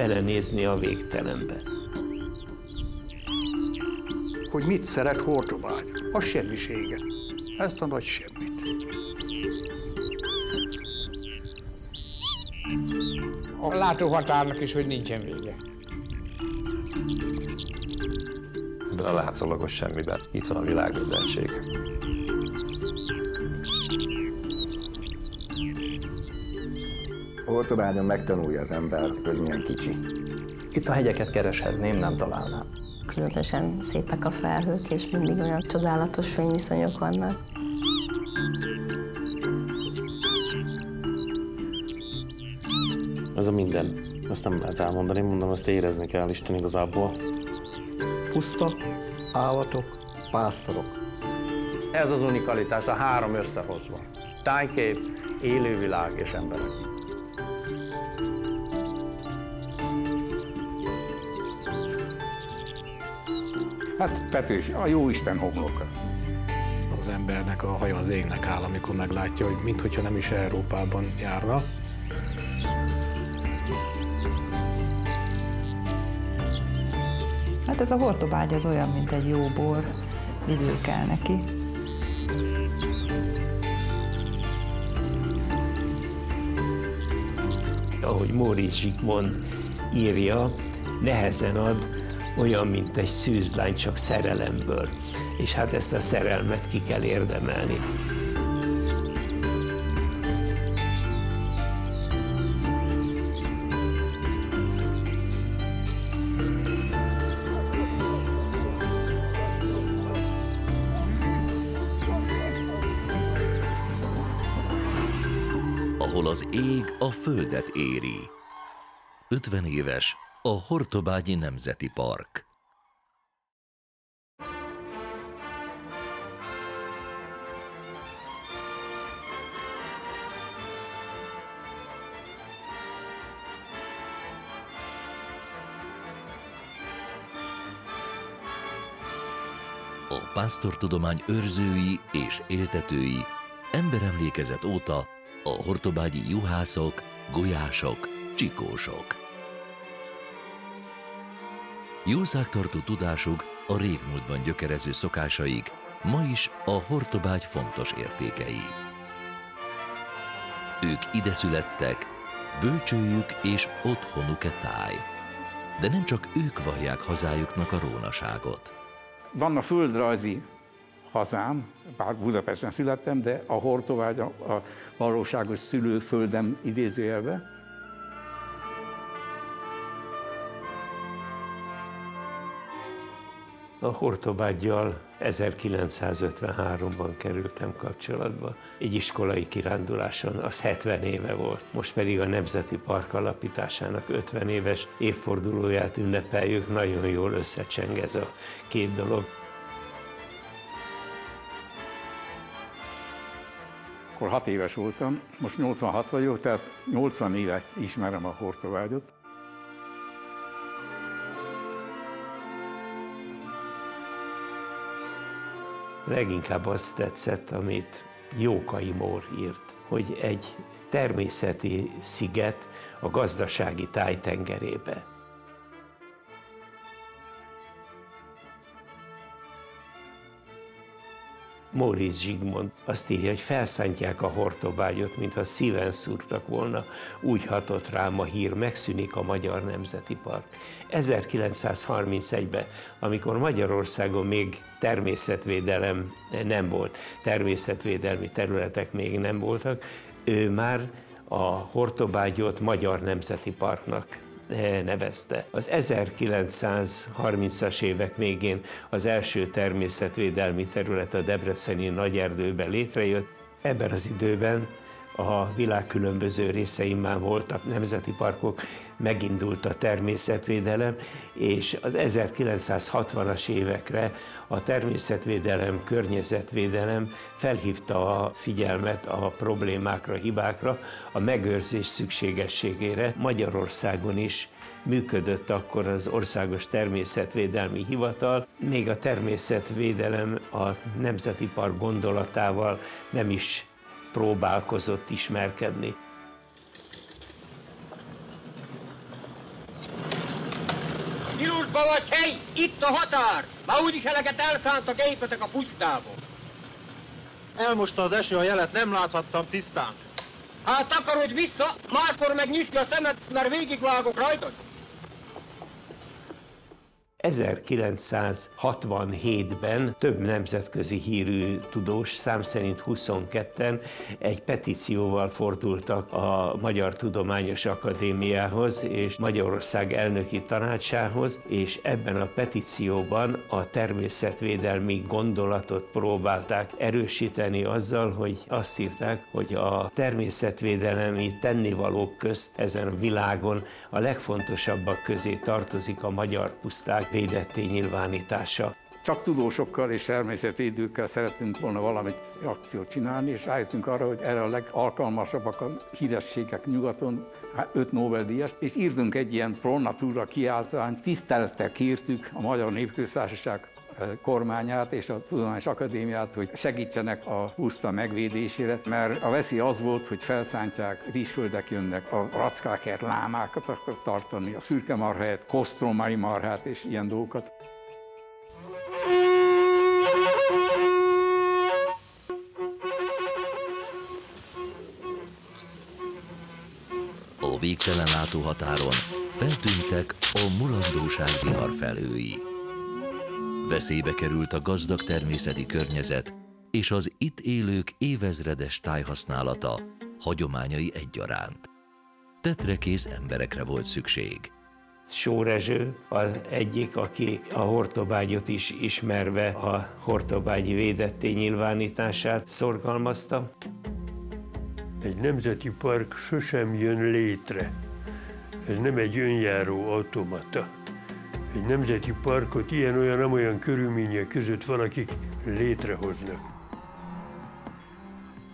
belenézni a végtelenbe. Hogy mit szeret Hortobágy? A semmiséget. Ezt a nagy semmit. A látóhatárnak is, hogy nincsen vége. Ebben a látszólagos semmiben itt van a világ mindenség. Hortobágyon megtanulja az ember, hogy milyen kicsi. Itt a hegyeket kereshetném, nem találnám. Különösen szépek a felhők, és mindig olyan csodálatos fényviszonyok vannak. Ez a minden. Ezt nem lehet elmondani, mondom, ezt érezni kell Isten igazából. Puszta, állatok, pásztorok. Ez az unikalitás, a három összehozva. Tájkép, élővilág és emberek. Hát Petőfi, a jóisten homloka. Az embernek a haja az égnek áll, amikor meglátja, hogy minthogyha nem is Európában járna. Hát ez a Hortobágy az olyan, mint egy jó bor, idő kell neki. Ahogy Móricz Zsigmond írja, nehezen ad, olyan, mint egy szűzlány, csak szerelemből. És hát ezt a szerelmet ki kell érdemelni. Ahol az ég a földet éri. 50 éves a Hortobágyi Nemzeti Park. A pásztortudomány őrzői és éltetői emberemlékezet óta a hortobágyi juhászok, gulyások, csikósok. Jószágtartó tudásuk, a régmúltban gyökerező szokásaik ma is a Hortobágy fontos értékei. Ők ide születtek, bölcsőjük és otthonuk-e táj. De nem csak ők vallják hazájuknak a rónaságot. Van a földrajzi hazám, bár Budapesten születtem, de a Hortobágy a valóságos szülőföldem idézőjelben. A Hortobággyal 1953-ban kerültem kapcsolatba. Egy iskolai kiránduláson, az 70 éve volt. Most pedig a Nemzeti Park alapításának 50 éves évfordulóját ünnepeljük, nagyon jól összecseng ez a két dolog. Akkor 6 éves voltam, most 86 vagyok, tehát 80 éve ismerem a Hortobágyot. Leginkább azt tetszett, amit Jókai Mór írt, hogy egy természeti sziget a gazdasági tájtengerébe. Móricz Zsigmond azt írja, hogy felszántják a Hortobágyot, mintha szíven szúrtak volna, úgy hatott rám a hír, megszűnik a Magyar Nemzeti Park. 1931-ben, amikor Magyarországon még természetvédelem nem volt, természetvédelmi területek még nem voltak, ő már a Hortobágyot Magyar Nemzeti Parknak nevezte. Az 1930-as évek végén az első természetvédelmi terület a debreceni Nagyerdőben létrejött. Ebben az időben a világ különböző részein már voltak nemzeti parkok, megindult a természetvédelem, és az 1960-as évekre a természetvédelem, környezetvédelem felhívta a figyelmet a problémákra, hibákra, a megőrzés szükségességére. Magyarországon is működött akkor az Országos Természetvédelmi Hivatal, még a természetvédelem a Nemzeti Park gondolatával nem is próbálkozott ismerkedni. Pirusba vagy hely, itt a határ! Már úgyis eleget elszántak épetek a pusztából. Elmosta az eső a jelet, nem láthattam tisztán. Hát takarodj vissza, máskor meg nyisd a szemed, mert végigvágok rajtad. 1967-ben több nemzetközi hírű tudós, szám szerint 22-en egy petícióval fordultak a Magyar Tudományos Akadémiához és Magyarország elnöki tanácsához, és ebben a petícióban a természetvédelmi gondolatot próbálták erősíteni azzal, hogy azt írták, hogy a természetvédelmi tennivalók közt ezen a világon a legfontosabbak közé tartozik a magyar puszták védetté nyilvánítása. Csak tudósokkal és természetvédőkkel szerettünk volna valamit akciót csinálni, és rájöttünk arra, hogy erre a legalkalmasabbak a hírességek nyugaton, 5 Nobel-díjas, és írtunk egy ilyen pro natura kiáltványt, tisztelettel kértük a Magyar Népköztársaság kormányát és a Tudományos Akadémiát, hogy segítsenek a puszta megvédésére, mert a veszély az volt, hogy felszántják, rizsföldek jönnek, a rackákért lámákat akar tartani, a szürke marhát, kosztromai marhát és ilyen dolgokat. A végtelen látóhatáron feltűntek a mulandóság viharfelhői. Veszélybe került a gazdag természeti környezet és az itt élők évezredes tájhasználata, hagyományai egyaránt. Tettrekész emberekre volt szükség. Sór Rezső az egyik, aki a Hortobágyot is ismerve a Hortobágy védetté nyilvánítását szorgalmazta. Egy nemzeti park sosem jön létre. Ez nem egy önjáró automata. Egy nemzeti parkot ilyen-olyan körülmények között valakik létrehoznak.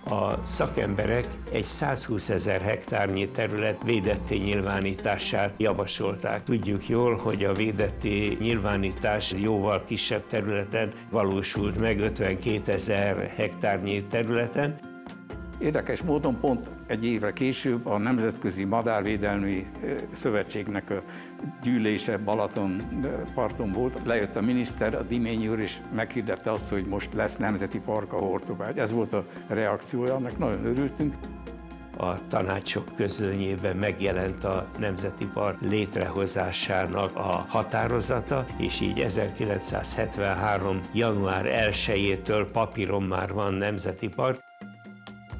A szakemberek egy 120 000 hektárnyi terület védetté nyilvánítását javasolták. Tudjuk jól, hogy a védetté nyilvánítás jóval kisebb területen valósult meg, 52 000 hektárnyi területen. Érdekes módon pont egy évre később a Nemzetközi Madárvédelmi Szövetségnek a gyűlése Balaton parton volt. Lejött a miniszter, a Dimény úr, és meghirdette azt, hogy most lesz nemzeti park a Hortobágy. Ez volt a reakciója, annak nagyon örültünk. A tanácsok közlönyében megjelent a Nemzeti Park létrehozásának a határozata, és így 1973. január 1-től papíron már van Nemzeti Park.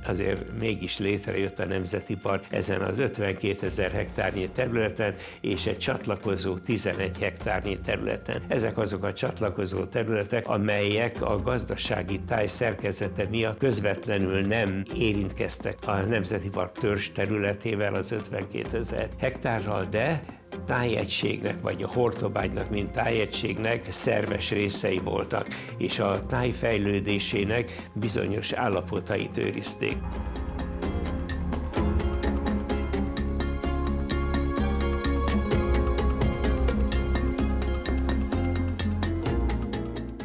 Azért mégis létrejött a Nemzeti Park ezen az 52 000 hektárnyi területen és egy csatlakozó 11 hektárnyi területen. Ezek azok a csatlakozó területek, amelyek a gazdasági táj szerkezete miatt közvetlenül nem érintkeztek a Nemzeti Park törzs területével, az 52 000 hektárral, de tájegységnek, vagy a Hortobágynak, mint tájegységnek szerves részei voltak, és a táj fejlődésének bizonyos állapotait őrizték.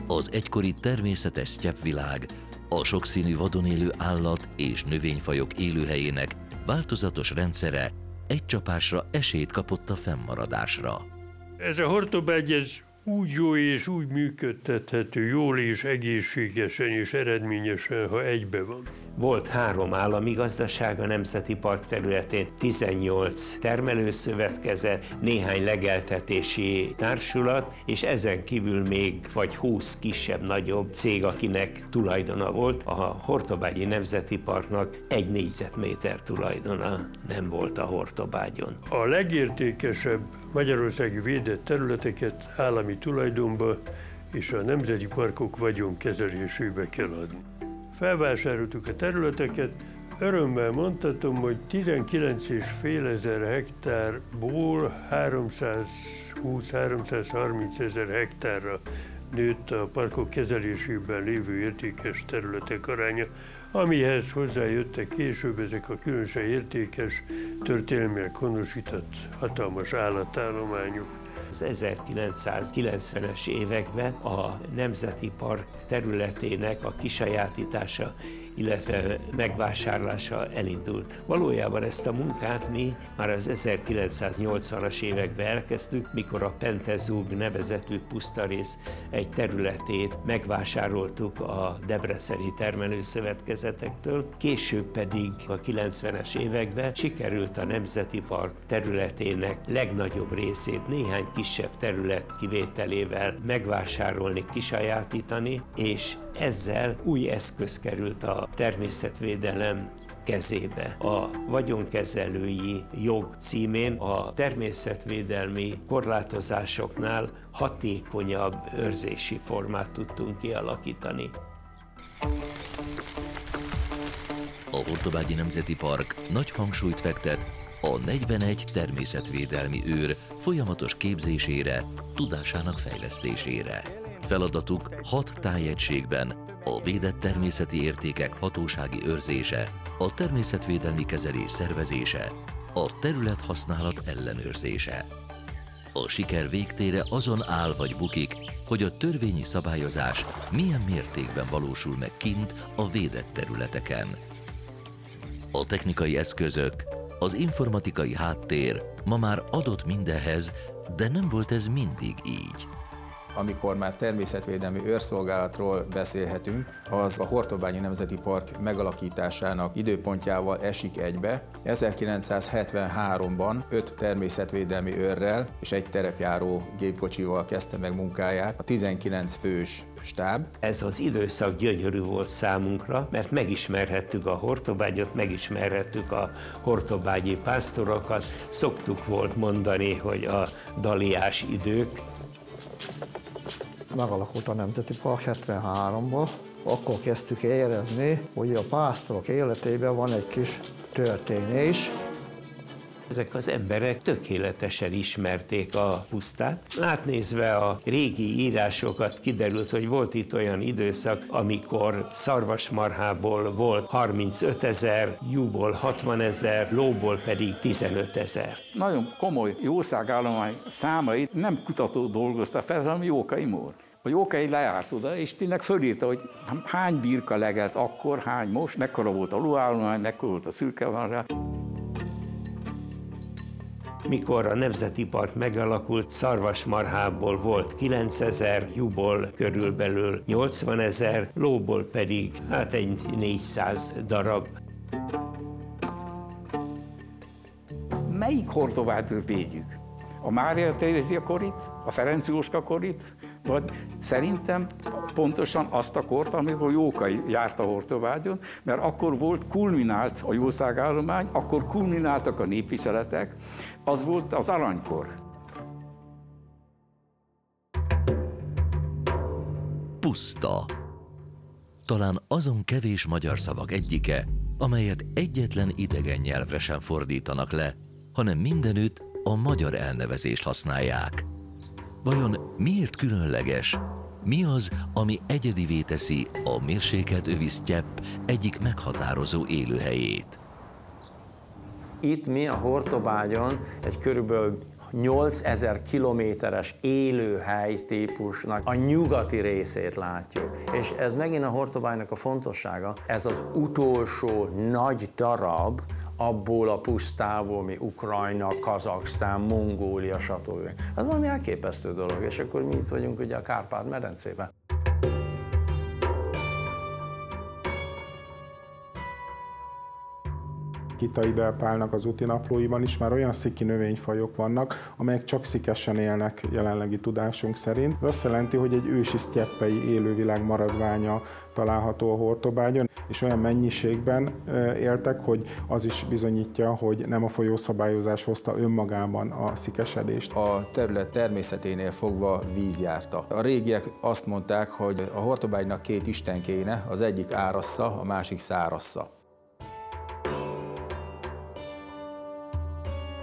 Az egykori természetes sztyeppvilág, a sokszínű vadon élő állat- és növényfajok élőhelyének változatos rendszere egy csapásra esélyt kapott a fennmaradásra. Ez a Hortobágy, ez úgy jó és úgy működtethető, jól és egészségesen és eredményesen, ha egybe van. Volt 3 állami gazdaság a Nemzeti Park területén, 18 termelőszövetkezet, néhány legeltetési társulat, és ezen kívül még vagy 20 kisebb-nagyobb cég, akinek tulajdona volt. A Hortobágyi Nemzeti Parknak 1 négyzetméter tulajdona nem volt a Hortobágyon. A legértékesebb magyarországi védett területeket állami tulajdonba és a nemzeti parkok vagyonkezelésébe kell adni. Felvásároltuk a területeket, örömmel mondhatom, hogy 19.500 hektárból 320-330 000 hektárra nőtt a parkok kezelésében lévő értékes területek aránya, amihez hozzájöttek később ezek a különösen értékes, történelmileg honosított hatalmas állatállományok. Az 1990-es években a Nemzeti Park területének a kisajátítása illetve megvásárlása elindult. Valójában ezt a munkát mi már az 1980-as években elkezdtük, mikor a Pentezug nevezetű pusztarész egy területét megvásároltuk a debreceni termelőszövetkezetektől, később pedig a 90-es években sikerült a Nemzeti Park területének legnagyobb részét néhány kisebb terület kivételével megvásárolni, kisajátítani, és ezzel új eszköz került a természetvédelem kezébe. A vagyonkezelői jog címén a természetvédelmi korlátozásoknál hatékonyabb őrzési formát tudtunk kialakítani. A Hortobágyi Nemzeti Park nagy hangsúlyt fektet a 41 természetvédelmi őr folyamatos képzésére, tudásának fejlesztésére. Feladatuk 6 tájegységben a védett természeti értékek hatósági őrzése, a természetvédelmi kezelés szervezése, a területhasználat ellenőrzése. A siker végtére azon áll vagy bukik, hogy a törvényi szabályozás milyen mértékben valósul meg kint a védett területeken. A technikai eszközök, az informatikai háttér ma már adott mindenhez, de nem volt ez mindig így. Amikor már természetvédelmi őrszolgálatról beszélhetünk, az a Hortobágyi Nemzeti Park megalakításának időpontjával esik egybe. 1973-ban 5 természetvédelmi őrrel és egy terepjáró gépkocsival kezdte meg munkáját a 19 fős stáb. Ez az időszak gyönyörű volt számunkra, mert megismerhettük a Hortobágyot, megismerhettük a hortobágyi pásztorokat. Szoktuk volt mondani, hogy a daliás idők. Megalakult a Nemzeti Park 73-ban, akkor kezdtük érezni, hogy a pásztorok életében van egy kis történés. Ezek az emberek tökéletesen ismerték a pusztát. Látnézve a régi írásokat kiderült, hogy volt itt olyan időszak, amikor szarvasmarhából volt 35 000, juhból 60 000, lóból pedig 15 000. Nagyon komoly jószágállomány számait nem kutató dolgozta fel, hanem Jókai Mór. A Jókai lejárt oda, és tényleg fölírta, hogy hány birka legelt akkor, hány most, mekkora volt a lóállomány, mekkora volt a szürkevarrá. Mikor a Nemzeti Park megalakult, szarvasmarhából volt 9 000, juhból körülbelül 80 000, lóból pedig egy 400 darab. Melyik Hortobágyt védjük? A Mária Terézia korit, a Ferenc Jóska korit, vagy szerintem pontosan azt a kort, amikor Jókai járt a Hortobágyon, mert akkor volt, kulminált a jószágállomány, akkor kulmináltak a népviseletek, az volt az aranykor. Puszta. Talán azon kevés magyar szavak egyike, amelyet egyetlen idegen nyelvre sem fordítanak le, hanem mindenütt a magyar elnevezést használják. Vajon miért különleges? Mi az, ami egyedivé teszi a mérsékelt övisztyepp egyik meghatározó élőhelyét? Itt mi a Hortobágyon egy körülbelül 8000 kilométeres élőhely típusnak a nyugati részét látjuk. És ez megint a Hortobágynak a fontossága, ez az utolsó nagy darab abból a pusztából, mi Ukrajna, Kazaksztán, Mongólia, stb. Ez valami elképesztő dolog, és akkor mi itt vagyunk ugye a Kárpát-medencében. Kitai Belpálnak az úti naplóiban is már olyan sziki növényfajok vannak, amelyek csak szikesen élnek jelenlegi tudásunk szerint. Ez azt jelenti, hogy egy ősi sztyeppei élővilág maradványa található a Hortobágyon, és olyan mennyiségben éltek, hogy az is bizonyítja, hogy nem a folyószabályozás hozta önmagában a szikesedést. A terület természeténél fogva víz járta. A régiek azt mondták, hogy a Hortobágynak 2 isten kéne, az egyik árassza, a másik szárassza.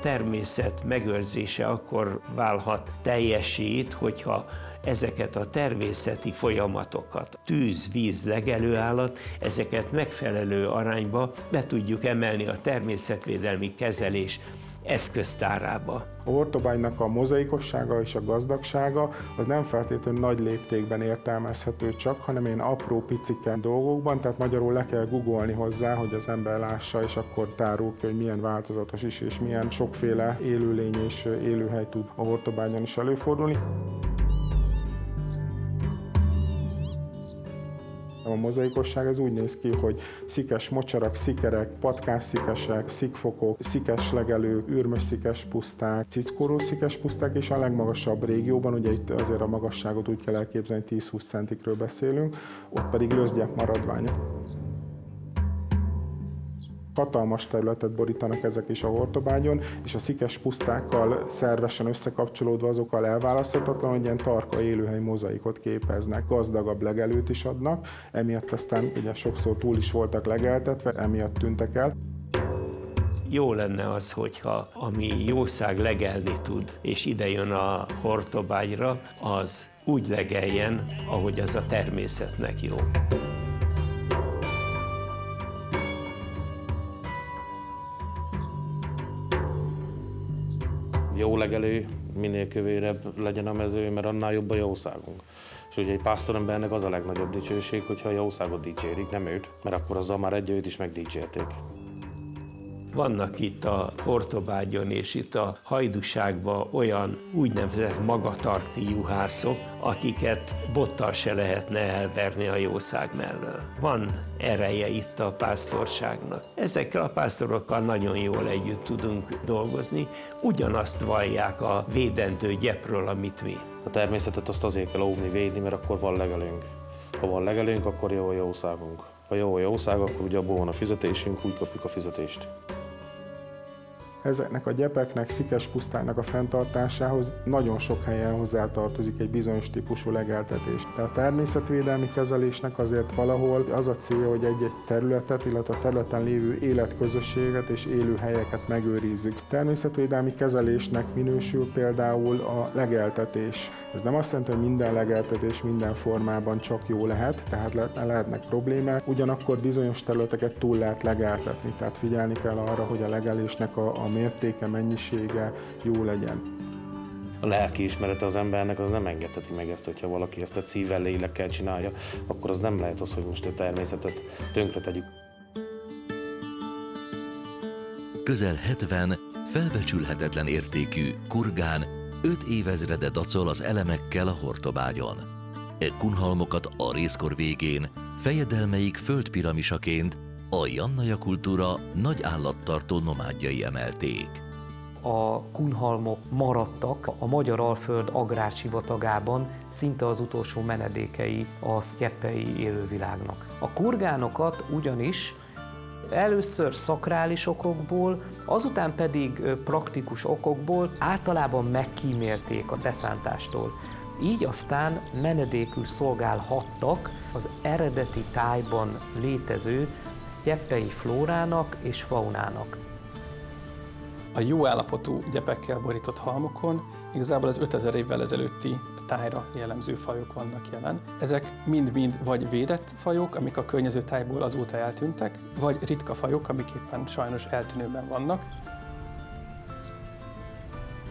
Természet megőrzése akkor válhat teljesít, hogyha ezeket a természeti folyamatokat, tűz, víz, legelőállat, ezeket megfelelő arányba be tudjuk emelni a természetvédelmi kezelés eszköztárába. A hortobágynak a mozaikossága és a gazdagsága az nem feltétlenül nagy léptékben értelmezhető csak, hanem ilyen apró piciken dolgokban, tehát magyarul le kell googolni hozzá, hogy az ember lássa, és akkor tárul ki, hogy milyen változatos is, és milyen sokféle élőlény és élőhely tud a hortobágyon is előfordulni. A mozaikosság az úgy néz ki, hogy szikes mocsarak, szikerek, patkásszikesek, szikfokok, szikeslegelők, ürmös puszták, cickóró puszták, és a legmagasabb régióban, ugye itt azért a magasságot úgy kell elképzelni, 10-20 centikről beszélünk, ott pedig löszgyep maradványok. Hatalmas területet borítanak ezek is a hortobágyon, és a szikes pusztákkal szervesen összekapcsolódva azokkal elválaszthatatlan, hogy ilyen tarka élőhely mozaikot képeznek, gazdagabb legelőt is adnak, emiatt aztán ugye sokszor túl is voltak legeltetve, emiatt tűntek el. Jó lenne az, hogyha ami jószág legelni tud, és ide jön a hortobágyra, az úgy legeljen, ahogy az a természetnek jó. Jó legelő, minél kövérebb legyen a mező, mert annál jobb a jószágunk. És ugye egy pásztorembernek az a legnagyobb dicsőség, hogyha a jószágot dicsérik, nem őt, mert akkor azzal már őt is megdicsérték. Vannak itt a hortobágyon és itt a Hajdúságban olyan úgynevezett magatarti juhászok, akiket bottal se lehetne elverni a jószág mellől. Van ereje itt a pásztorságnak. Ezekkel a pásztorokkal nagyon jól együtt tudunk dolgozni, ugyanazt vallják a védendő gyepről, amit mi. A természetet azt azért kell óvni, védni, mert akkor van legelőnk. Ha van legelőnk, akkor jó a jószágunk. Ha jó a jószág, akkor ugye abból van a fizetésünk, úgy kapjuk a fizetést. Ezeknek a gyepeknek, szikes pusztáknak a fenntartásához nagyon sok helyen hozzátartozik egy bizonyos típusú legeltetés. De a természetvédelmi kezelésnek azért valahol az a célja, hogy egy-egy területet, illetve a területen lévő életközösséget és élőhelyeket megőrizzük. Természetvédelmi kezelésnek minősül például a legeltetés. Ez nem azt jelenti, hogy minden legeltetés minden formában csak jó lehet, tehát lehetnek problémák, ugyanakkor bizonyos területeket túl lehet legeltetni, tehát figyelni kell arra, hogy a legelésnek a mértéke, mennyisége jó legyen. A lelkiismerete az embernek az nem engedheti meg ezt, hogyha valaki ezt a szívvel, lélekkel csinálja, akkor az nem lehet az, hogy most a természetet tönkretegyük. Közel 70 felbecsülhetetlen értékű kurgán 5 évezrede dacol az elemekkel a hortobágyon. E kunhalmokat a rézkor végén fejedelmeik földpiramisaként a jannaja kultúra nagy állattartó nomádjai emelték. A kunhalmok maradtak a Magyar-Alföld agrársivatagában szinte az utolsó menedékei a sztyeppei élővilágnak. A kurgánokat ugyanis először szakrális okokból, azután pedig praktikus okokból általában megkímélték a beszántástól. Így aztán menedékül szolgálhattak az eredeti tájban létező sztyeppei flórának és faunának. A jó állapotú gyepekkel borított halmokon igazából az 5000 évvel ezelőtti tájra jellemző fajok vannak jelen. Ezek mind-mind vagy védett fajok, amik a környező tájból azóta eltűntek, vagy ritka fajok, amik éppen sajnos eltűnőben vannak.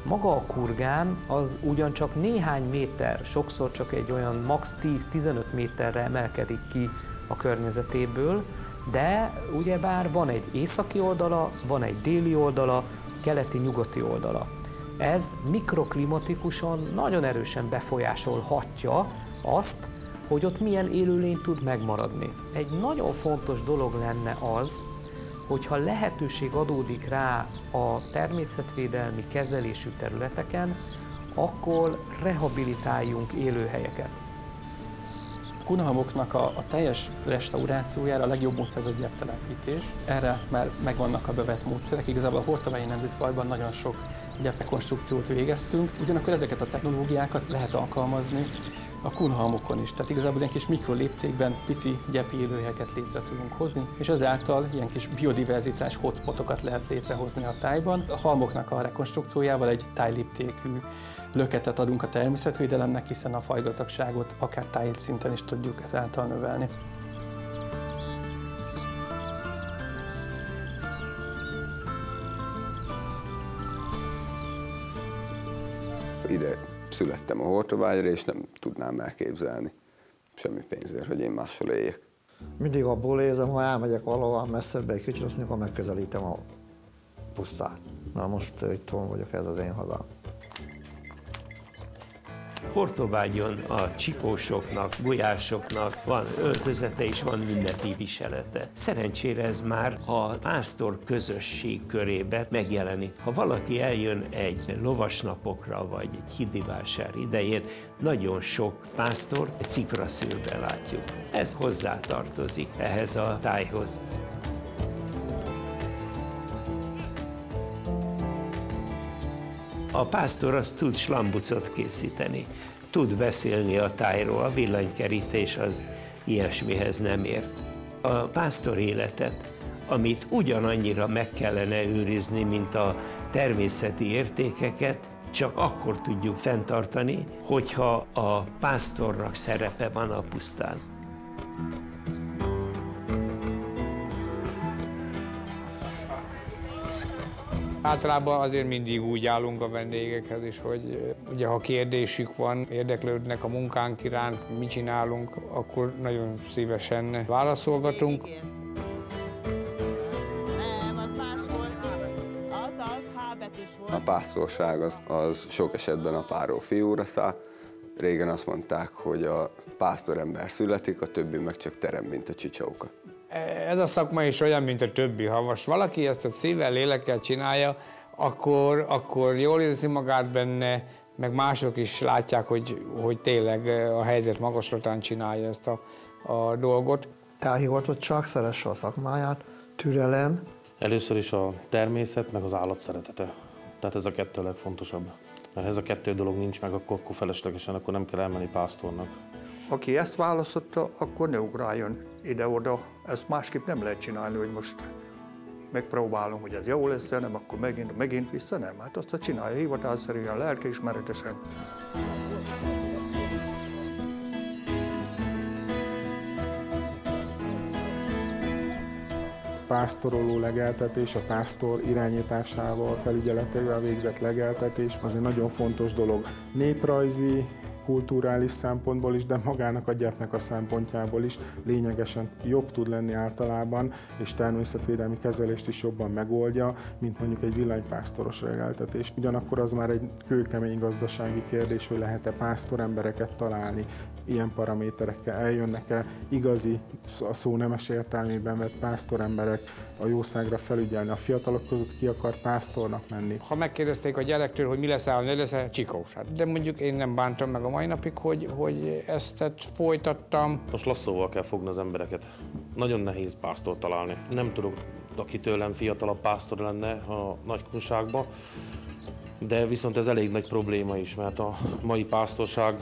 Maga a kurgán az ugyancsak néhány méter, sokszor csak egy olyan max. 10-15 méterre emelkedik ki a környezetéből, de ugyebár van egy északi oldala, van egy déli oldala, keleti-nyugati oldala. Ez mikroklimatikusan nagyon erősen befolyásolhatja azt, hogy ott milyen élőlény tud megmaradni. Egy nagyon fontos dolog lenne az, hogyha lehetőség adódik rá a természetvédelmi kezelésű területeken, akkor rehabilitáljunk élőhelyeket. A kunhalmoknak a teljes restaurációjára a legjobb módszer az a gyeptelepítés. Erre már megvannak a bevett módszerek. Igazából a Hortobágyi Nemzeti nagyon sok gyeprekonstrukciót végeztünk, ugyanakkor ezeket a technológiákat lehet alkalmazni a kunhalmokon is. Tehát igazából ilyen kis mikroléptékben pici gyepi élőhelyeket létre tudunk hozni, és ezáltal ilyen kis biodiverzitás hotspotokat lehet létrehozni a tájban. A halmoknak a rekonstrukciójával egy tájléptékű löketet adunk a természetvédelemnek, hiszen a fajgazdagságot akár tájszinten is tudjuk ezáltal növelni. születtem a Hortobágyra, és nem tudnám elképzelni semmi pénzért, hogy én máshol éljek. Mindig abból érzem, ha elmegyek valahol messzebbre egy kicsit, akkor megközelítem a pusztát. Na most itthon vagyok, ez az én hazám. Hortobágyon a csikósoknak, gulyásoknak van öltözete és van ünnepi viselete. Szerencsére ez már a pásztor közösség körébe megjelenik. Ha valaki eljön egy lovasnapokra vagy egy hídivásár idején, nagyon sok pásztort egy cifraszőrben látjuk. Ez hozzátartozik ehhez a tájhoz. A pásztor az tud slambucot készíteni, tud beszélni a tájról, a villanykerítés az ilyesmihez nem ért. A pásztor életet, amit ugyanannyira meg kellene őrizni, mint a természeti értékeket, csak akkor tudjuk fenntartani, hogyha a pásztornak szerepe van a pusztán. Általában azért mindig úgy állunk a vendégekhez is, hogy ugye ha kérdésük van, érdeklődnek a munkánk iránt, mit csinálunk, akkor nagyon szívesen válaszolgatunk. A pásztorság az sok esetben apáról fiúra száll. Régen azt mondták, hogy a pásztorember születik, a többi meg csak terem, mint a csicsauka. Ez a szakma is olyan, mint a többi. Ha most valaki ezt a szívvel, lélekkel csinálja, akkor jól érzi magát benne, meg mások is látják, hogy tényleg a helyzet magaslatán csinálja ezt a dolgot. Elhivatottság, szeresse a szakmáját, türelem. Először is a természet, meg az állat szeretete. Tehát ez a kettő legfontosabb. Mert ez a kettő dolog nincs meg, akkor feleslegesen, akkor nem kell elmenni pásztornak. Aki ezt választotta, akkor ne ugráljon ide-oda. Ezt másképp nem lehet csinálni, hogy most megpróbálom, hogy ez jó lesz, de nem, akkor megint vissza, nem. Hát azt csinálja hivatásszerűen, lelkiismeretesen. Pásztoroló legeltetés, a pásztor irányításával, felügyeletével végzett legeltetés az egy nagyon fontos dolog. Néprajzi, kulturális szempontból is, de magának a gyepnek a szempontjából is lényegesen jobb tud lenni általában, és természetvédelmi kezelést is jobban megoldja, mint mondjuk egy villanypásztoros legeltetés. Ugyanakkor az már egy kőkemény gazdasági kérdés, hogy lehet-e pásztorembereket találni, ilyen paraméterekkel eljönnek-e igazi, a szó nemes értelmében vett pásztoremberek a jószágra felügyelni. A fiatalok között ki akar pásztornak menni? Ha megkérdezték a gyerektől, hogy mi leszel, ne leszel, csikós. De mondjuk én nem bántam meg a mai napig, hogy ezt folytattam. Most lasszóval kell fogni az embereket. Nagyon nehéz pásztort találni. Nem tudok, aki tőlem fiatalabb pásztor lenne a nagykunságba, de viszont ez elég nagy probléma is, mert a mai pásztorság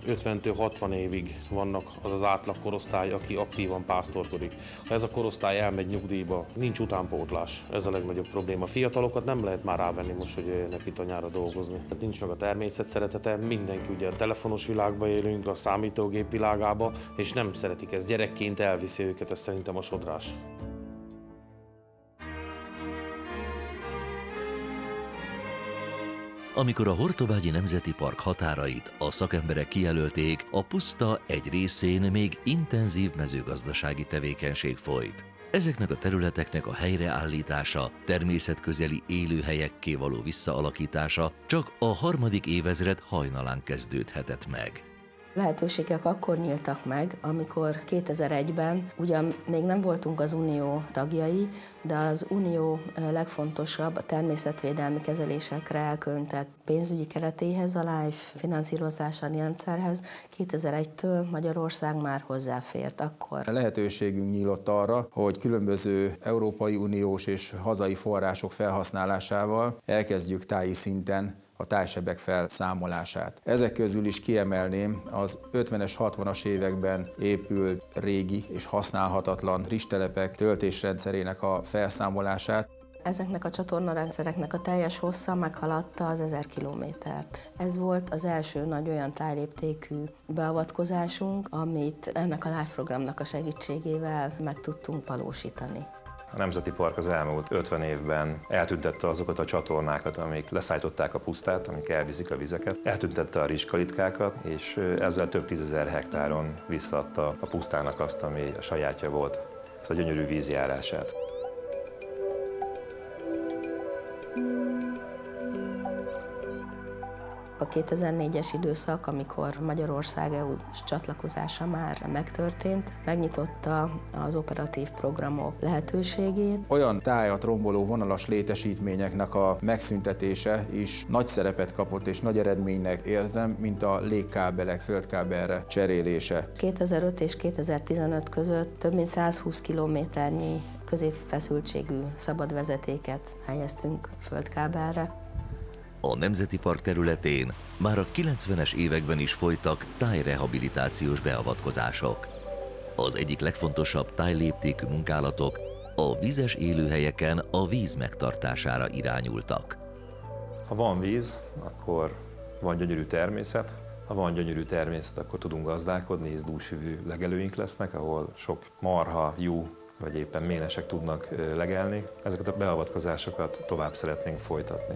50-60 évig vannak az átlag korosztály, aki aktívan pásztorkodik. Ha ez a korosztály elmegy nyugdíjba, nincs utánpótlás. Ez a legnagyobb probléma. Fiatalokat nem lehet már rávenni most, hogy jöjjenek itt anyára dolgozni. Nincs meg a természet szeretete, mindenki ugye a telefonos világban élünk, a számítógép világába, és nem szeretik ezt. Gyerekként elviszi őket, ez szerintem a sodrás. Amikor a Hortobágyi Nemzeti Park határait a szakemberek kijelölték, a puszta egy részén még intenzív mezőgazdasági tevékenység folyt. Ezeknek a területeknek a helyreállítása, természetközeli élőhelyekké való visszaalakítása csak a harmadik évezred hajnalán kezdődhetett meg. Lehetőségek akkor nyíltak meg, amikor 2001-ben ugyan még nem voltunk az Unió tagjai, de az Unió legfontosabb a természetvédelmi kezelésekre elkülönített pénzügyi keretéhez, a LIFE finanszírozási rendszerhez 2001-től Magyarország már hozzáfért akkor. Lehetőségünk nyílt arra, hogy különböző Európai Uniós és hazai források felhasználásával elkezdjük táji szinten a tájsebek felszámolását. Ezek közül is kiemelném az 50-es, 60-as években épült régi és használhatatlan rizstelepek töltésrendszerének a felszámolását. Ezeknek a csatornarendszereknek a teljes hossza meghaladta az 1000 kilométert. Ez volt az első nagy olyan tájléptékű beavatkozásunk, amit ennek a LIFE programnak a segítségével meg tudtunk valósítani. A Nemzeti Park az elmúlt 50 évben eltüntette azokat a csatornákat, amik leszállították a pusztát, amik elviszik a vizeket, eltüntette a rizskalitkákat, és ezzel több tízezer hektáron visszaadta a pusztának azt, ami a sajátja volt, ezt a gyönyörű vízjárását. A 2004-es időszak, amikor Magyarország EU-s csatlakozása már megtörtént, megnyitotta az operatív programok lehetőségét. Olyan tájat romboló vonalas létesítményeknek a megszüntetése is nagy szerepet kapott és nagy eredménynek érzem, mint a légkábelek földkábelre cserélése. 2005 és 2015 között több mint 120 kilométernyi középfeszültségű szabad vezetéket helyeztünk földkábelre. A Nemzeti Park területén már a 90-es években is folytak tájrehabilitációs beavatkozások. Az egyik legfontosabb tájléptékű munkálatok a vizes élőhelyeken a víz megtartására irányultak. Ha van víz, akkor van gyönyörű természet. Ha van gyönyörű természet, akkor tudunk gazdálkodni, és dúsfüvű legelőink lesznek, ahol sok marha, juh vagy éppen ménesek tudnak legelni. Ezeket a beavatkozásokat tovább szeretnénk folytatni.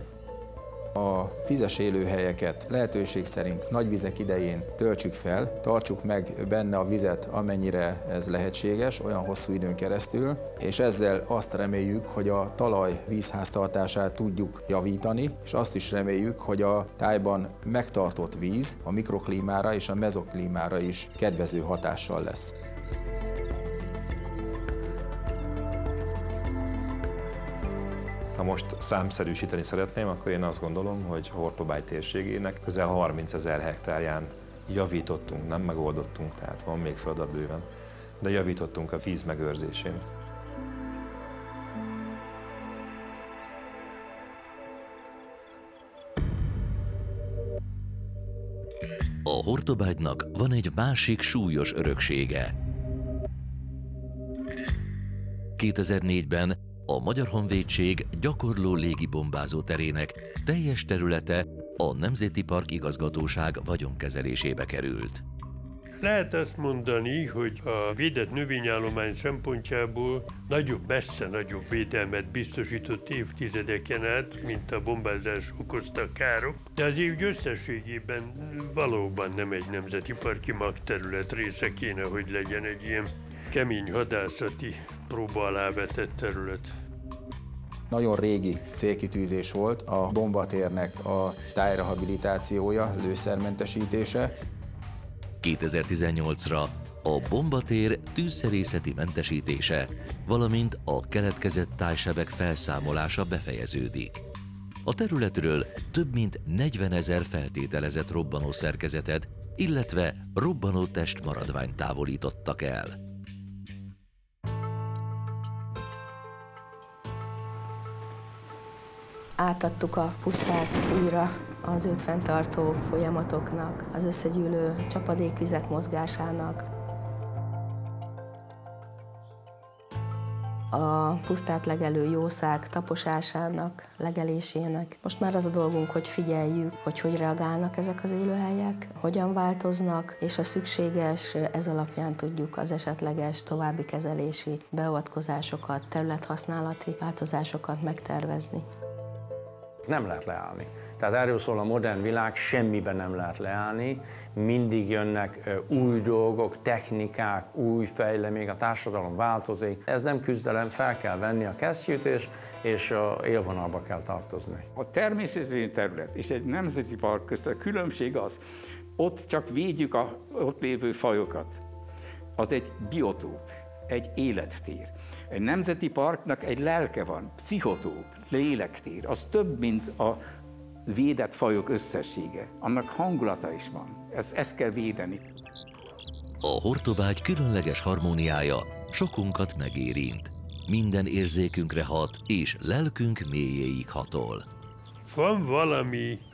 A vizes élőhelyeket lehetőség szerint nagy vizek idején töltsük fel, tartsuk meg benne a vizet, amennyire ez lehetséges, olyan hosszú időn keresztül, és ezzel azt reméljük, hogy a talaj vízháztartását tudjuk javítani, és azt is reméljük, hogy a tájban megtartott víz a mikroklímára és a mezoklímára is kedvező hatással lesz. Ha most számszerűsíteni szeretném, akkor én azt gondolom, hogy Hortobágy térségének közel 30 000 hektárján javítottunk, nem megoldottunk, tehát van még feladat bőven, de javítottunk a víz megőrzésén. A Hortobágynak van egy másik súlyos öröksége. 2004-ben a Magyar Honvédség gyakorló légibombázó terének teljes területe a Nemzeti Park Igazgatóság vagyonkezelésébe került. Lehet azt mondani, hogy a védett növényállomány szempontjából messze nagyobb védelmet biztosított évtizedeken át, mint a bombázás okozta károk, de az úgy összességében valóban nem egy nemzeti parki magterület része kéne, hogy legyen egy ilyen kemény hadászati próba alá vetett terület. Nagyon régi célkitűzés volt a bombatérnek a tájrehabilitációja, lőszermentesítése. 2018-ra a bombatér tűzszerészeti mentesítése, valamint a keletkezett tájsebek felszámolása befejeződik. A területről több mint 40 000 feltételezett robbanószerkezetet, illetve robbanó testmaradványt távolítottak el. Átadtuk a pusztát újra az őt fenntartó folyamatoknak, az összegyűlő csapadékvizek mozgásának. A pusztát legelő jószág taposásának, legelésének. Most már az a dolgunk, hogy figyeljük, hogy reagálnak ezek az élőhelyek, hogyan változnak, és a szükséges, ez alapján tudjuk az esetleges további kezelési beavatkozásokat, területhasználati változásokat megtervezni. Nem lehet leállni. Tehát erről szól a modern világ, semmiben nem lehet leállni, mindig jönnek új dolgok, technikák, új fejlemények, a társadalom változik. Ez nem küzdelem, fel kell venni a kesztyűt, és élvonalba kell tartozni. A természetvédelmi terület és egy nemzeti park közt a különbség az, ott csak védjük a ott lévő fajokat. Az egy biotóp, egy élettér. Egy nemzeti parknak egy lelke van, pszichotóp, lélektér, az több, mint a védett fajok összessége. Annak hangulata is van, ezt kell védeni. A Hortobágy különleges harmóniája sokunkat megérint. Minden érzékünkre hat, és lelkünk mélyéig hatol. Van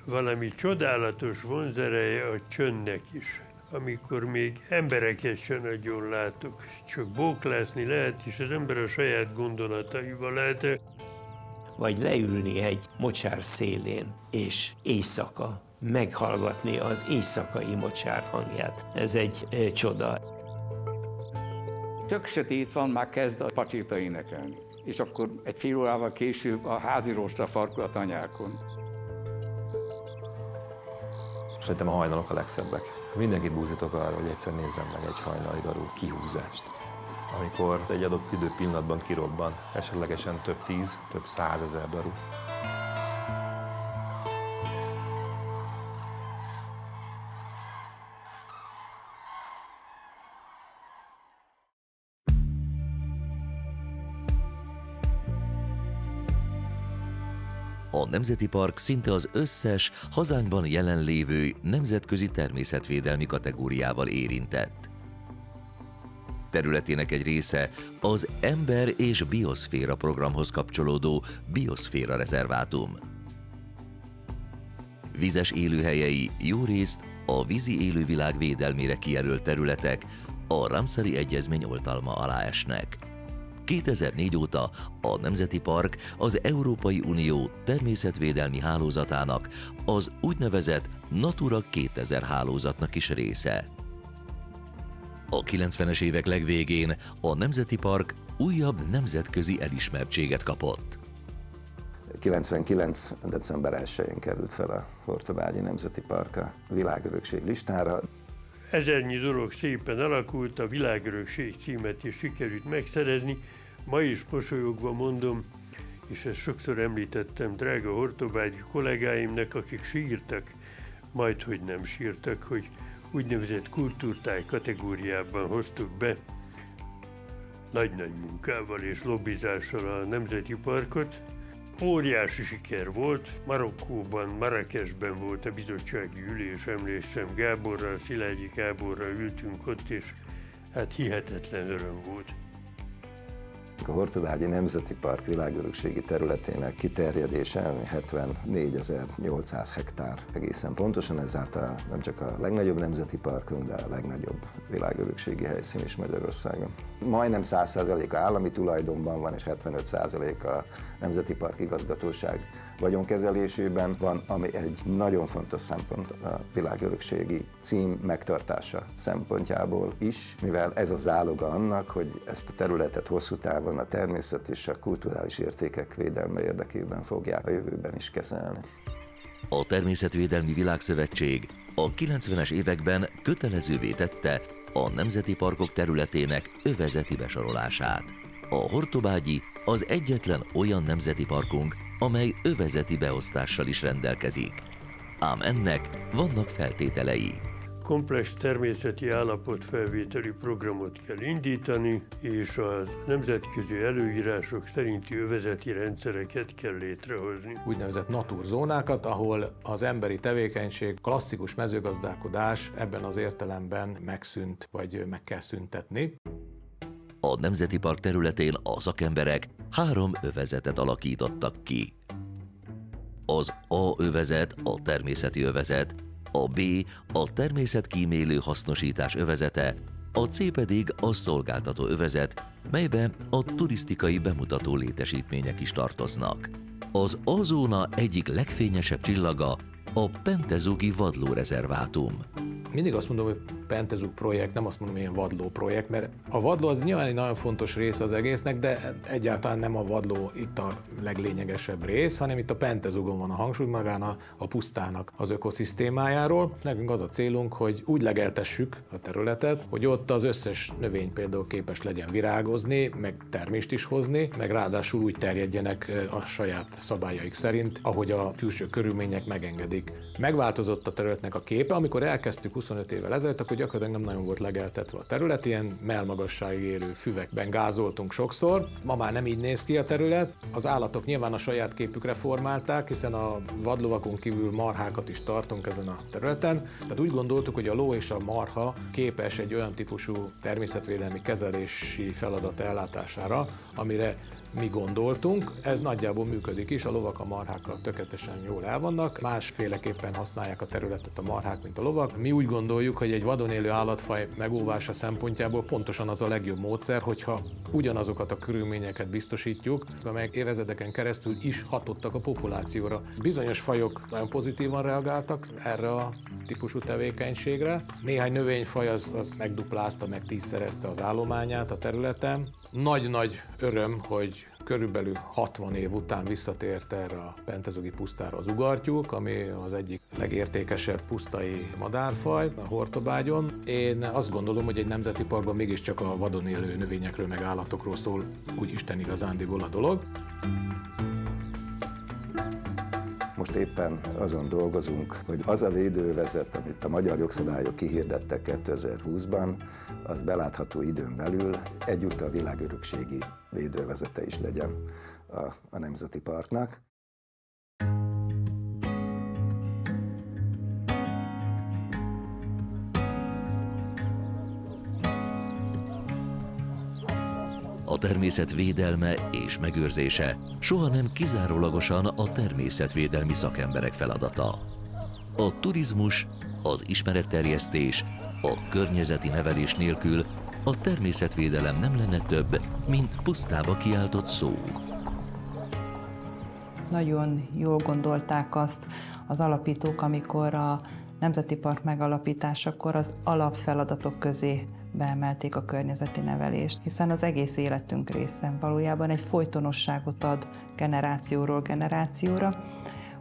valami csodálatos vonzereje a csöndnek is. Amikor még embereket sem nagyon látok, csak bóklászni lehet, és az ember a saját gondolataival lehet. Vagy leülni egy mocsár szélén, és éjszaka meghallgatni az éjszakai mocsár hangját. Ez egy csoda. Tök sötét van, már kezd a pacséta énekelni. és akkor egy fél órával később a házi rostafarkú a tanyákon. Szerintem a hajnalok a legszebbek. Mindenkit búzítok arra, hogy egyszer nézzem meg egy hajnali daru kihúzást. Amikor egy adott időpillanatban kirobban, esetlegesen több 10, több 100 000 daru. A Nemzeti Park szinte az összes hazánkban jelenlévő nemzetközi természetvédelmi kategóriával érintett. Területének egy része az Ember és Bioszféra programhoz kapcsolódó Bioszféra rezervátum. Vizes élőhelyei jórészt a vízi élővilág védelmére kijelölt területek a Ramszari Egyezmény oltalma alá esnek. 2004 óta a Nemzeti Park az Európai Unió természetvédelmi hálózatának, az úgynevezett Natura 2000 hálózatnak is része. A 90-es évek legvégén a Nemzeti Park újabb nemzetközi elismertséget kapott. 99. december 1-én került fel a Hortobágyi Nemzeti Park a világörökség listára. Ezernyi dolog szépen alakult, a világörökség címet is sikerült megszerezni. Ma is mosolyogva mondom, és ezt sokszor említettem drága hortobágyi kollégáimnak, akik sírtak, majdhogy nem sírtak, hogy úgynevezett kultúrtáj kategóriában hoztuk be nagy-nagy munkával és lobbizással a Nemzeti Parkot. Óriási siker volt, Marokkóban, Marrakesben volt a bizottsági ülés, emlékszem, Gáborral, Szilágyi Gáborral ültünk ott, és hát hihetetlen öröm volt. A Hortobágyi Nemzeti Park világörökségi területének kiterjedése 74.800 hektár egészen pontosan, ezáltal nem csak a legnagyobb nemzeti parkunk, de a legnagyobb világörökségi helyszín is Magyarországon. Majdnem 100%-a állami tulajdonban van, és 75% a Nemzeti Park igazgatóság vagyonkezelésében van, ami egy nagyon fontos szempont a világörökségi cím megtartása szempontjából is, mivel ez a záloga annak, hogy ezt a területet hosszú távon a természet és a kulturális értékek védelme érdekében fogják a jövőben is kezelni. A Természetvédelmi Világszövetség a 90-es években kötelezővé tette a nemzeti parkok területének övezeti besorolását. A Hortobágyi az egyetlen olyan nemzeti parkunk, amely övezeti beosztással is rendelkezik. Ám ennek vannak feltételei. Komplex természeti állapotfelvételi programot kell indítani, és a nemzetközi előírások szerinti övezeti rendszereket kell létrehozni. Úgynevezett naturzónákat, ahol az emberi tevékenység, klasszikus mezőgazdálkodás ebben az értelemben megszűnt, vagy meg kell szüntetni. A Nemzeti Park területén a szakemberek 3 övezetet alakítottak ki. Az A övezet a természeti övezet, a B a természetkímélő hasznosítás övezete, a C pedig a szolgáltató övezet, melybe a turisztikai bemutató létesítmények is tartoznak. Az A-zóna egyik legfényesebb csillaga a Pentezugi vadlórezervátum. Mindig azt mondom, hogy Pentezug projekt, nem azt mondom, hogy ilyen vadló projekt, mert a vadló az nyilván egy nagyon fontos része az egésznek, de egyáltalán nem a vadló itt a leglényegesebb rész, hanem itt a Pentezugon van a hangsúly magán a pusztának az ökoszisztémájáról. Nekünk az a célunk, hogy úgy legeltessük a területet, hogy ott az összes növény például képes legyen virágozni, meg termést is hozni, meg ráadásul úgy terjedjenek a saját szabályaik szerint, ahogy a külső körülmények megengedik. Megváltozott a területnek a képe, amikor elkezdtük 25 évvel ezelőtt, akkor gyakorlatilag nem nagyon volt legeltetve a terület, ilyen mellmagasságig érő füvekben gázoltunk sokszor. Ma már nem így néz ki a terület. Az állatok nyilván a saját képükre formálták, hiszen a vadlovakon kívül marhákat is tartunk ezen a területen. Tehát úgy gondoltuk, hogy a ló és a marha képes egy olyan típusú természetvédelmi kezelési feladat ellátására, amire mi gondoltunk, ez nagyjából működik is, a lovak a marhákkal tökéletesen jól el vannak, másféleképpen használják a területet a marhák, mint a lovak. Mi úgy gondoljuk, hogy egy vadon élő állatfaj megóvása szempontjából pontosan az a legjobb módszer, hogyha ugyanazokat a körülményeket biztosítjuk, amelyek évezredeken keresztül is hatottak a populációra. Bizonyos fajok nagyon pozitívan reagáltak erre a típusú tevékenységre. Néhány növényfaj az megduplázta, meg 10-szerezte az állományát a területen. Nagy-nagy öröm, hogy Körülbelül 60 év után visszatért erre a pentezugi pusztára az ugartyúk, ami az egyik legértékesebb pusztai madárfaj a Hortobágyon. Én azt gondolom, hogy egy nemzeti parkban mégiscsak a vadon élő növényekről meg állatokról szól úgy Isten igazándiból a dolog. Most éppen azon dolgozunk, hogy az a védőövezet, amit a magyar jogszabályok kihirdettek 2020-ban, az belátható időn belül egyúttal világörökségi védőövezete is legyen a Nemzeti Parknak. A természet védelme és megőrzése soha nem kizárólagosan a természetvédelmi szakemberek feladata. A turizmus, az ismeretterjesztés, a környezeti nevelés nélkül a természetvédelem nem lenne több, mint pusztába kiáltott szó. Nagyon jól gondolták azt az alapítók, amikor a Nemzeti Park megalapításakor az alapfeladatok közé beemelték a környezeti nevelést, hiszen az egész életünk része valójában egy folytonosságot ad generációról generációra,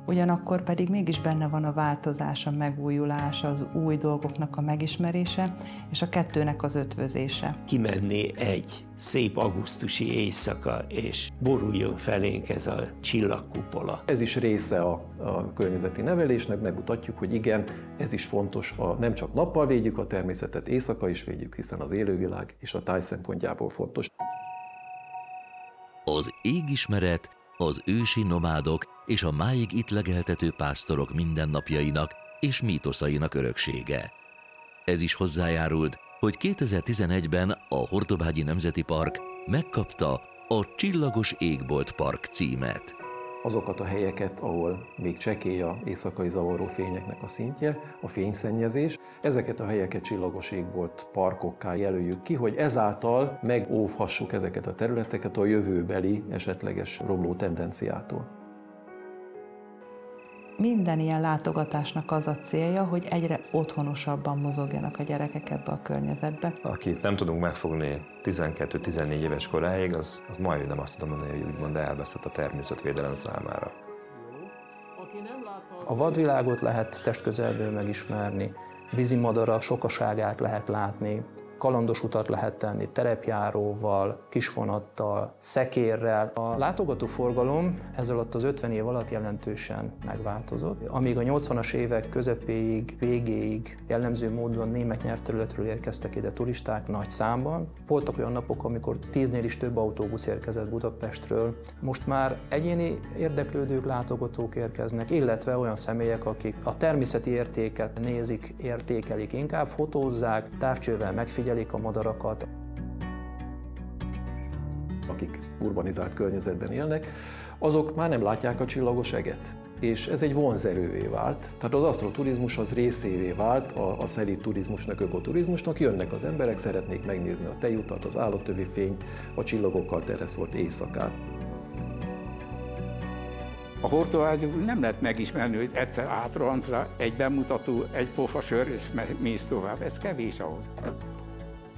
ugyanakkor pedig mégis benne van a változás, a megújulás, az új dolgoknak a megismerése, és a kettőnek az ötvözése. Kimenni egy szép augusztusi éjszaka, és boruljon felénk ez a csillagkupola. Ez is része a környezeti nevelésnek, megmutatjuk, hogy igen, ez is fontos, nem csak nappal védjük a természetet, éjszaka is védjük, hiszen az élővilág és a táj szempontjából fontos. Az égismeret, az ősi nomádok és a máig itt legeltető pásztorok mindennapjainak és mítoszainak öröksége. Ez is hozzájárult, hogy 2011-ben a Hortobágyi Nemzeti Park megkapta a Csillagos Égbolt Park címet. Azokat a helyeket, ahol még csekély az éjszakai zavaró fényeknek a szintje, a fényszennyezés, ezeket a helyeket csillagos égbolt parkokká jelöljük ki, hogy ezáltal megóvhassuk ezeket a területeket a jövőbeli esetleges romló tendenciától. Minden ilyen látogatásnak az a célja, hogy egyre otthonosabban mozogjanak a gyerekek ebbe a környezetbe. Akit nem tudunk megfogni 12-14 éves koráig, az majdnem azt tudom mondani, hogy úgymond elveszett a természetvédelem számára. A vadvilágot lehet testközelből megismerni, vízimadarak sokaságát lehet látni, kalandos utat lehet tenni terepjáróval, kisvonattal, szekérrel. A látogatóforgalom ez alatt az 50 év alatt jelentősen megváltozott. Amíg a 80-as évek közepéig, végéig jellemző módon német nyelvterületről érkeztek ide turisták nagy számban. Voltak olyan napok, amikor 10-nél is több autóbusz érkezett Budapestről. Most már egyéni érdeklődők, látogatók érkeznek, illetve olyan személyek, akik a természeti értéket nézik, értékelik, inkább fotózzák, távcsővel megfigyelik a madarakat. Akik urbanizált környezetben élnek, azok már nem látják a csillagos eget. És ez egy vonzerővé vált. Tehát az asztroturizmus az részévé vált a szelíd turizmusnak, ökoturizmusnak. Jönnek az emberek, szeretnék megnézni a tejutat, az állattövi fényt, a csillagokkal tereszolt éjszakát. A Hortobágyon nem lehet megismerni, hogy egyszer átrohansz rá, egy bemutató, egy pofa sör, és mész tovább. Ez kevés ahhoz.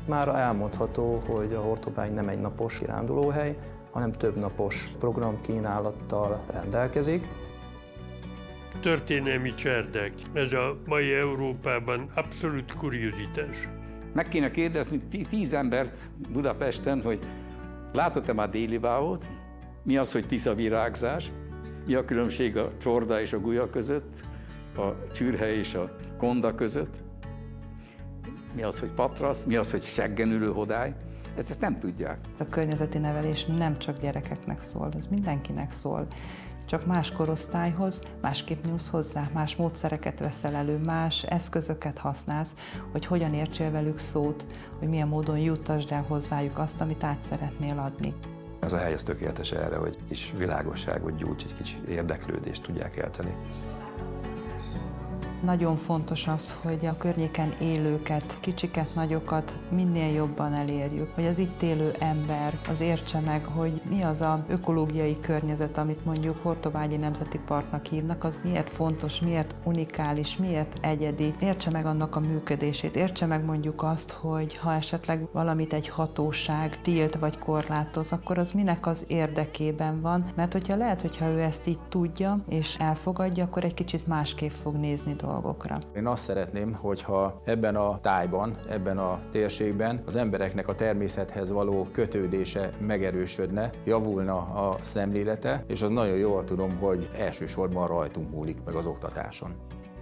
Mára elmondható, hogy a Hortobágy nem egy napos kirándulóhely, hanem több napos programkínálattal rendelkezik. Történelmi cserdek. Ez a mai Európában abszolút kuriozitás. Meg kéne kérdezni 10 embert Budapesten, hogy látott-e már déli bábot? Mi az, hogy tiszavirágzás? Mi a különbség a csorda és a gulya között? A csürhe és a konda között? Mi az, hogy patrasz? Mi az, hogy seggen ülő hodály? Ezt nem tudják. A környezeti nevelés nem csak gyerekeknek szól, ez mindenkinek szól. Csak más korosztályhoz, másképp nyúlsz hozzá, más módszereket veszel elő, más eszközöket használsz, hogy hogyan értsél velük szót, hogy milyen módon juttasd el hozzájuk azt, amit át szeretnél adni. Ez a hely ez tökéletes erre, hogy kis világosságot gyújts, egy kicsi érdeklődést tudják elteni. Nagyon fontos az, hogy a környéken élőket, kicsiket, nagyokat minél jobban elérjük, hogy az itt élő ember az értse meg, hogy mi az az ökológiai környezet, amit mondjuk Hortobágyi Nemzeti Parknak hívnak, az miért fontos, miért unikális, miért egyedi, értse meg annak a működését, értse meg mondjuk azt, hogy ha esetleg valamit egy hatóság tilt vagy korlátoz, akkor az minek az érdekében van, mert hogyha ő ezt így tudja és elfogadja, akkor egy kicsit másképp fog nézni dolgokra. Én azt szeretném, hogyha ebben a tájban, ebben a térségben az embereknek a természethez való kötődése megerősödne, javulna a szemlélete, és az nagyon jól tudom, hogy elsősorban rajtunk múlik, meg az oktatáson.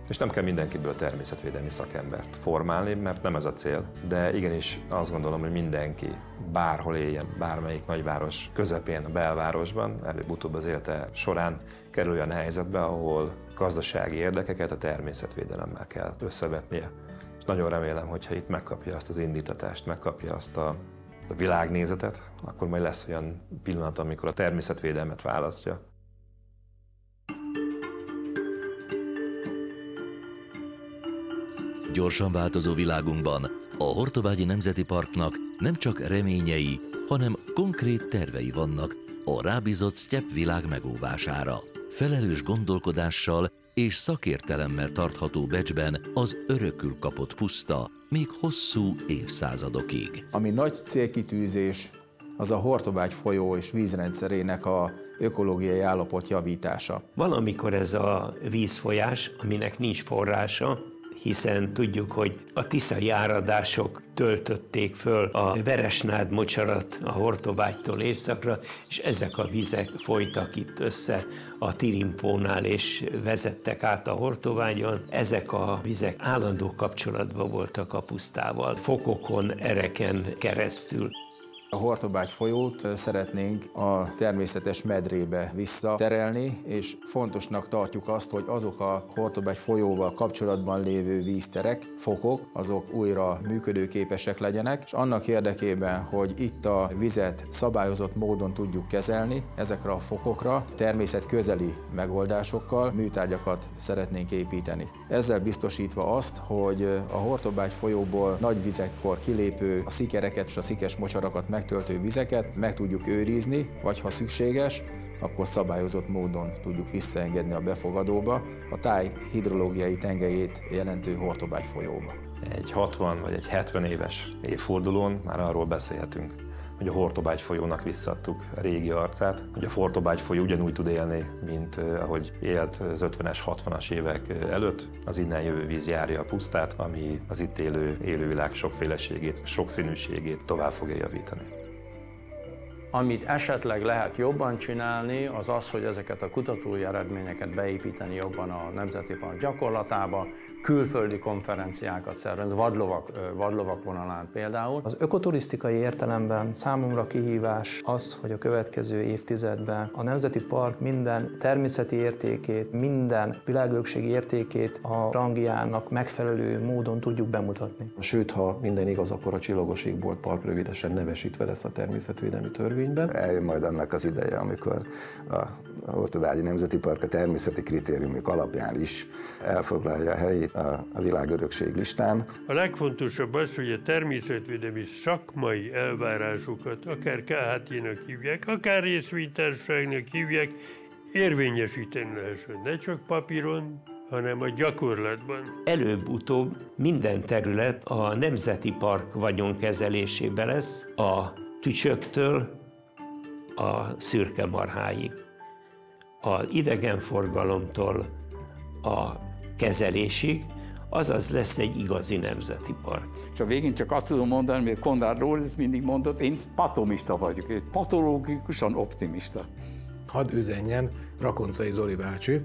És nem kell mindenkiből természetvédelmi szakembert formálni, mert nem ez a cél. De igenis azt gondolom, hogy mindenki bárhol éljen, bármelyik nagyváros közepén, a belvárosban, előbb-utóbb az élete során kerül olyan helyzetbe, ahol gazdasági érdekeket a természetvédelemmel kell összevetnie. És nagyon remélem, hogyha itt megkapja azt az indítatást, megkapja azt a világnézetet, akkor majd lesz olyan pillanat, amikor a természetvédelmet választja. Gyorsan változó világunkban a Hortobágyi Nemzeti Parknak nem csak reményei, hanem konkrét tervei vannak a rábízott sztyeppvilág megóvására. Felelős gondolkodással és szakértelemmel tartható becsben az örökül kapott puszta még hosszú évszázadokig. Ami nagy célkitűzés, az a Hortobágy folyó és vízrendszerének a ökológiai állapot javítása. Valamikor ez a vízfolyás, aminek nincs forrása, hiszen tudjuk, hogy a tiszai áradások töltötték föl a Veresnád mocsarat a Hortobágytól északra, és ezek a vizek folytak itt össze a Tirimpónál, és vezettek át a Hortobágyon. Ezek a vizek állandó kapcsolatban voltak a pusztával, fokokon, ereken keresztül. A Hortobágy folyót szeretnénk a természetes medrébe visszaterelni, és fontosnak tartjuk azt, hogy azok a Hortobágy folyóval kapcsolatban lévő vízterek, fokok, azok újra működőképesek legyenek, és annak érdekében, hogy itt a vizet szabályozott módon tudjuk kezelni, ezekre a fokokra természetközeli megoldásokkal műtárgyakat szeretnénk építeni. Ezzel biztosítva azt, hogy a Hortobágy folyóból nagy vizekkor kilépő a szikereket és a szikes mocsarakat megtöltő vizeket meg tudjuk őrizni, vagy ha szükséges, akkor szabályozott módon tudjuk visszaengedni a befogadóba, a táj hidrológiai tengelyét jelentő Hortobágy folyóba. Egy 60 vagy egy 70 éves évfordulón már arról beszélhetünk, hogy a Hortobágy folyónak visszaadtuk a régi arcát, hogy a Hortobágy folyó ugyanúgy tud élni, mint ahogy élt az 50-es, 60-as évek előtt. Az innen jövő víz járja a pusztát, ami az itt élő élővilág sokféleségét, sokszínűségét tovább fogja javítani. Amit esetleg lehet jobban csinálni, az az, hogy ezeket a kutatói eredményeket beépíteni jobban a Nemzeti Park gyakorlatába, külföldi konferenciákat szervezni, vadlovak vonalán például. Az ökoturisztikai értelemben számomra kihívás az, hogy a következő évtizedben a Nemzeti Park minden természeti értékét, minden világörökségi értékét a rangjának megfelelő módon tudjuk bemutatni. Sőt, ha minden igaz, akkor a Csillagos Égbolt Park rövidesen nevesítve lesz a természetvédelmi törvényben. Eljön majd annak az ideje, amikor a Hortobágyi Nemzeti Park a természeti kritériumok alapján is elfoglalja a helyét a világörökség listán. A legfontosabb az, hogy a természetvédelmi szakmai elvárásokat akár KHT-nak hívják, akár részvénytársaságnak hívják, érvényesíteni lehessen, ne csak papíron, hanem a gyakorlatban. Előbb-utóbb minden terület a Nemzeti Park vagyonkezelésében lesz, a tücsöktől a szürke marháig. Az idegenforgalomtól a kezelésig, azaz lesz egy igazi nemzeti park. És a végén csak azt tudom mondani, mert Konrád Lorenz mindig mondott, én patomista vagyok, én patológikusan optimista. Hadd üzenjen Rakoncai Zoli bácsi,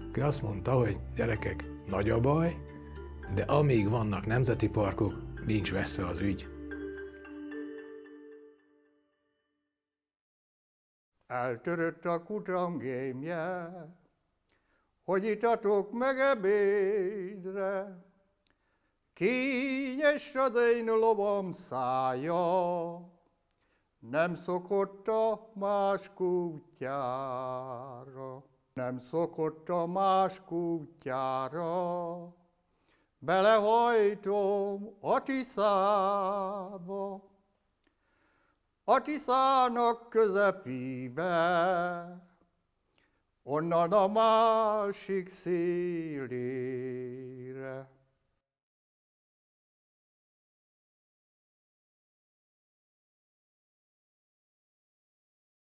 aki azt mondta, hogy gyerekek, nagy a baj, de amíg vannak nemzeti parkok, nincs veszve az ügy. Eltörött a kutam gémje, hogy itatok meg ebédre. Kényes az én lovam szája, nem szokott a más kutyára. Nem szokott a más kutyára, belehajtom a Tiszába. A Tiszának közepébe, onnan a másik szélére.